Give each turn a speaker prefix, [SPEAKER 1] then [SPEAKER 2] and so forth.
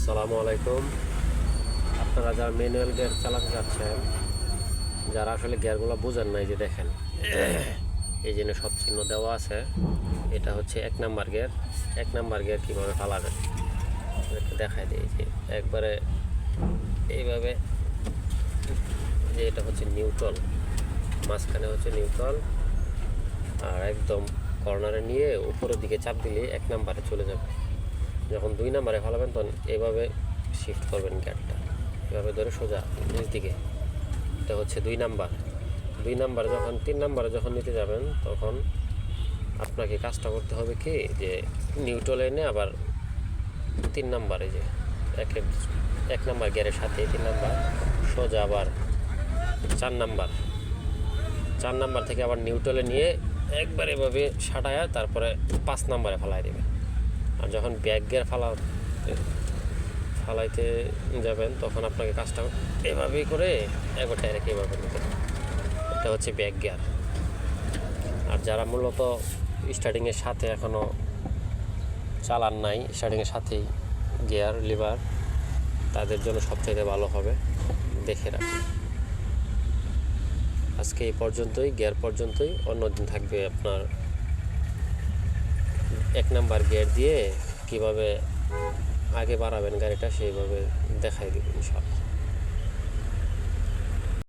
[SPEAKER 1] আসসালামু আলাইকুম। আপনারা যারা ম্যানুয়াল গিয়ার চালাতে যাচ্ছেন, যারা আসলে গিয়ারগুলো বোঝেন নাই, যে দেখেন এই জন্য সব চিহ্ন দেওয়া আছে। এটা হচ্ছে 1 নাম্বার গিয়ার। 1 নাম্বার গিয়ার কীভাবে ফালাবেন একটু দেখাই দিই। যে একবারে এইভাবে, যে এটা হচ্ছে নিউট্রাল, মাঝখানে হচ্ছে নিউট্রাল, আর একদম কর্নারে নিয়ে উপরের দিকে চাপ দিলে 1 নাম্বারে চলে যাবে। যখন 2 নাম্বারে ফালাবেন তখন এইভাবে শিফট করবেন গিয়ারটা, এভাবে ধরে সোজা নিচ দিকে। এটা হচ্ছে 2 নাম্বার। 2 নাম্বারে যখন 3 নাম্বারে যখন নিতে যাবেন, তখন আপনাকে কাজটা করতে হবে কি, যে নিউট্রাল এনে আবার 3 নাম্বারে, যে 1 নাম্বার গিয়ারের সাথে 3 নাম্বার সোজা আবার 4 নাম্বার, 4 নাম্বার থেকে আবার নিউট্রালে নিয়ে একবার এভাবে সাটায়া তারপরে 5 নাম্বারে ফালাই দেবে। আর যখন ব্যাক গিয়ার ফালাইতে যাবেন, তখন আপনাকে কাজটা এভাবেই করে একবার ডাইরেক্ট এভাবে নিতে হবে। এটা হচ্ছে ব্যাক গিয়ার। আর যারা মূলত স্টার্টিংয়ের সাথে এখনও চালান নাই, স্টার্টিংয়ের সাথেই গিয়ার লিভার, তাদের জন্য সবচেয়ে ভালো হবে, দেখে রাখুন। আজকে এই পর্যন্তই, গিয়ার পর্যন্তই। অন্যদিন থাকবে আপনার 1 নাম্বার গিয়ার দিয়ে কীভাবে আগে বাড়াবেন গাড়িটা, সেইভাবে দেখাই দেবেন ইনশাআল্লাহ।